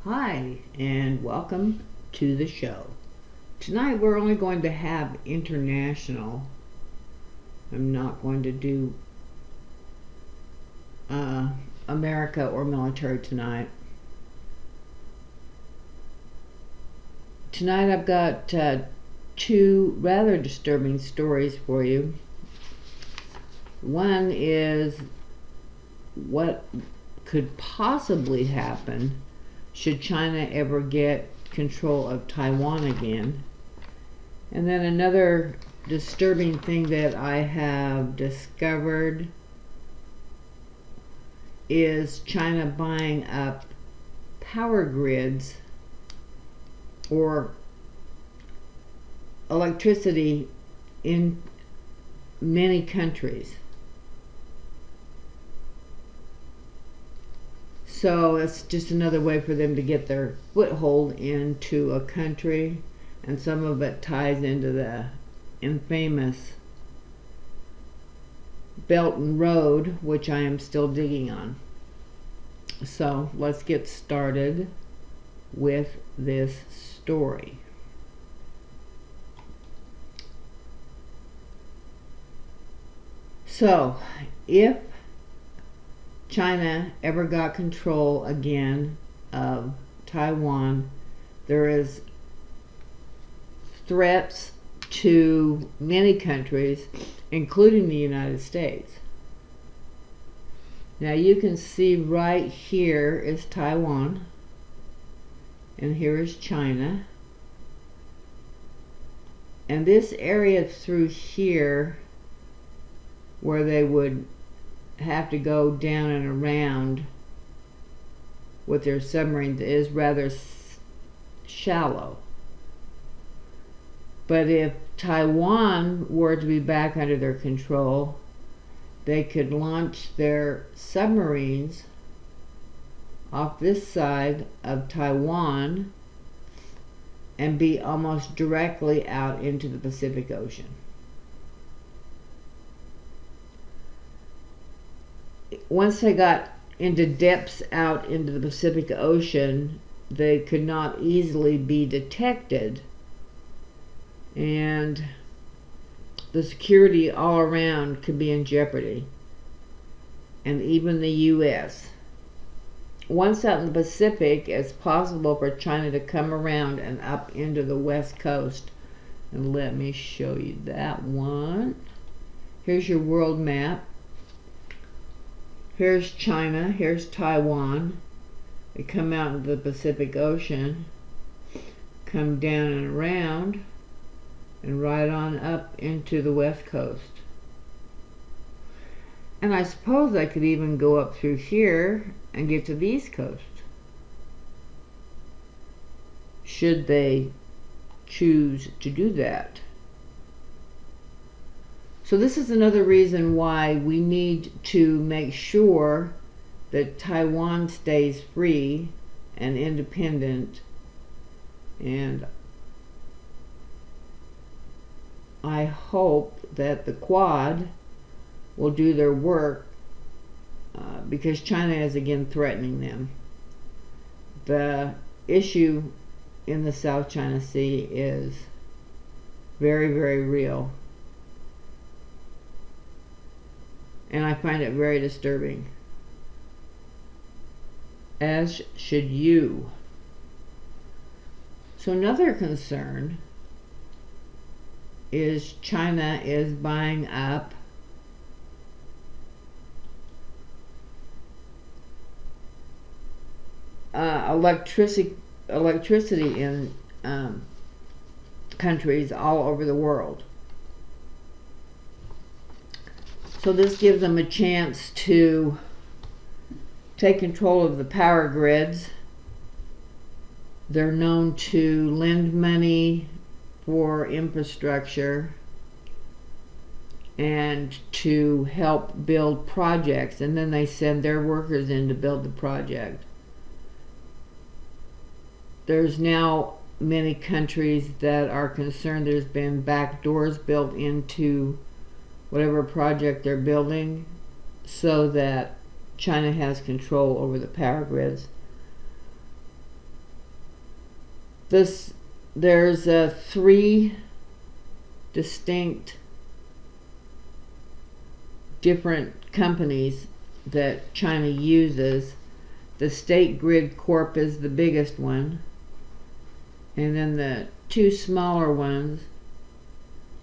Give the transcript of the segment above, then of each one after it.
Hi, and welcome to the show. Tonight we're only going to have international. I'm not going to do America or military tonight. Tonight I've got two rather disturbing stories for you. One is what could possibly happen should China ever get control of Taiwan again. And then another disturbing thing that I have discovered is China buying up power grids or electricity in many countries. So it's just another way for them to get their foothold into a country, and some of it ties into the infamous Belt and Road, which I am still digging on. So let's get started with this story. So if China ever got control again of Taiwan, there is threats to many countries, including the United States. Now you can see right here is Taiwan, and here is China. And this area through here, where they would have to go down and around with their submarines, is rather shallow. But if Taiwan were to be back under their control, they could launch their submarines off this side of Taiwan and be almost directly out into the Pacific Ocean. Once they got into depths out into the Pacific Ocean, they could not easily be detected, and the security all around could be in jeopardy, and even the U.S. Once out in the Pacific, it's possible for China to come around and up into the west coast. And let me show you that one. Here's your world map. Here's China, here's Taiwan. They come out into the Pacific Ocean, come down and around, and right on up into the west coast. And I suppose I could even go up through here and get to the east coast, should they choose to do that. So this is another reason why we need to make sure that Taiwan stays free and independent, and I hope that the Quad will do their work, because China is again threatening them. The issue in the South China Sea is very, very real. And I find it very disturbing, as should you. So another concern is China is buying up electricity in countries all over the world. So this gives them a chance to take control of the power grids. They're known to lend money for infrastructure and to help build projects, and then they send their workers in to build the project. There's now many countries that are concerned there's been back doors built into whatever project they're building, so that China has control over the power grids. There's three distinct different companies that China uses. The State Grid Corp is the biggest one, and then the two smaller ones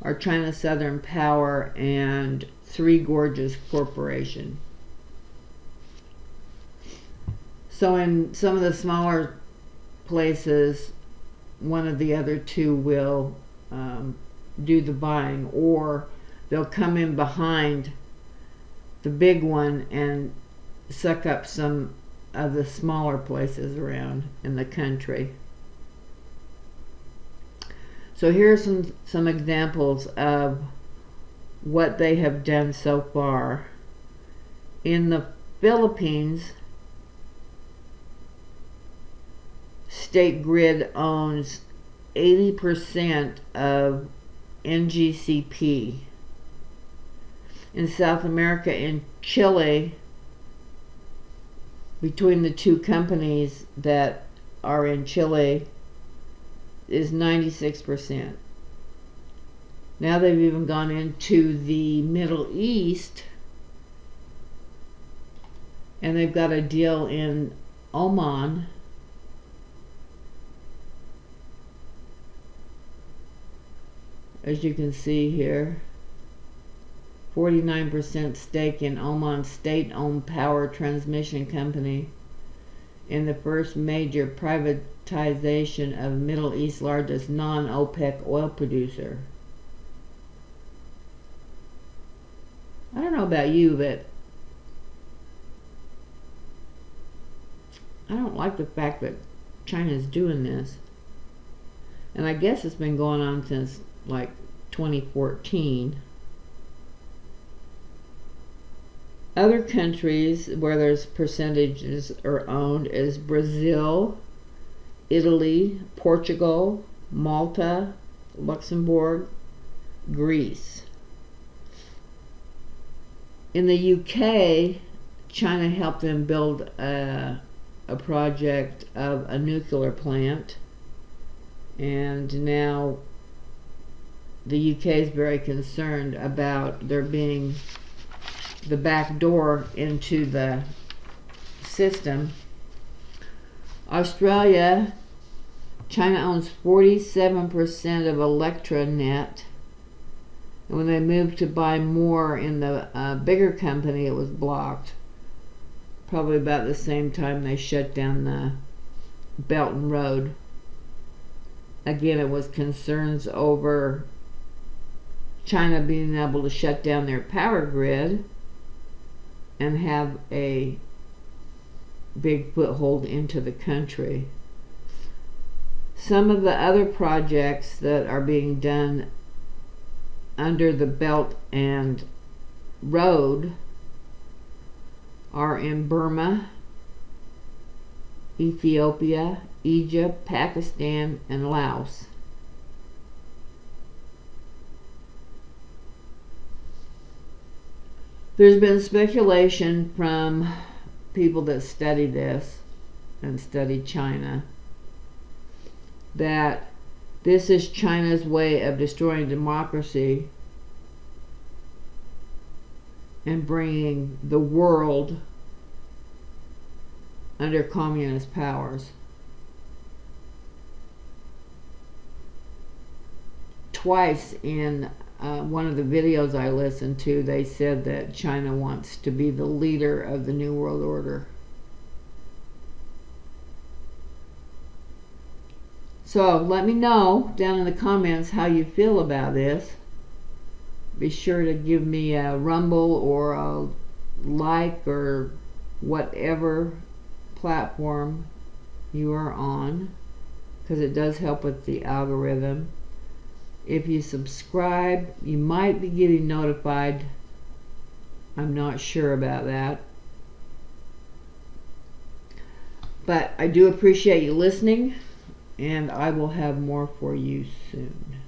are China Southern Power and Three Gorges Corporation. So in some of the smaller places, one of the other two will do the buying, or they'll come in behind the big one and suck up some of the smaller places around in the country. So here are some examples of what they have done so far. In the Philippines, State Grid owns 80% of NGCP. In South America, in Chile, between the two companies that are in Chile, is 96%. Now they've even gone into the Middle East, and they've got a deal in Oman. As you can see here, 49% stake in Oman state-owned power transmission company, in the first major privatization of Middle East's largest non-OPEC oil producer. I don't know about you, but I don't like the fact that China's doing this. And I guess it's been going on since like 2014. Other countries where there's percentages are owned is Brazil, Italy, Portugal, Malta, Luxembourg, Greece. In the UK, China helped them build a project of a nuclear plant, and now the UK is very concerned about there being the back door into the system. Australia, China owns 47% of Electranet, and when they moved to buy more in the bigger company, it was blocked. Probably about the same time they shut down the Belt and Road. Again, it was concerns over China being able to shut down their power grid and have a big foothold into the country. Some of the other projects that are being done under the Belt and Road are in Burma, Ethiopia, Egypt, Pakistan, and Laos. There's been speculation from people that study this and study China that this is China's way of destroying democracy and bringing the world under communist powers. Twice in one of the videos I listened to, they said that China wants to be the leader of the New World Order. So let me know down in the comments how you feel about this. Be sure to give me a rumble or a like or whatever platform you are on, because it does help with the algorithm. If you subscribe, you might be getting notified. I'm not sure about that. But I do appreciate you listening, and I will have more for you soon.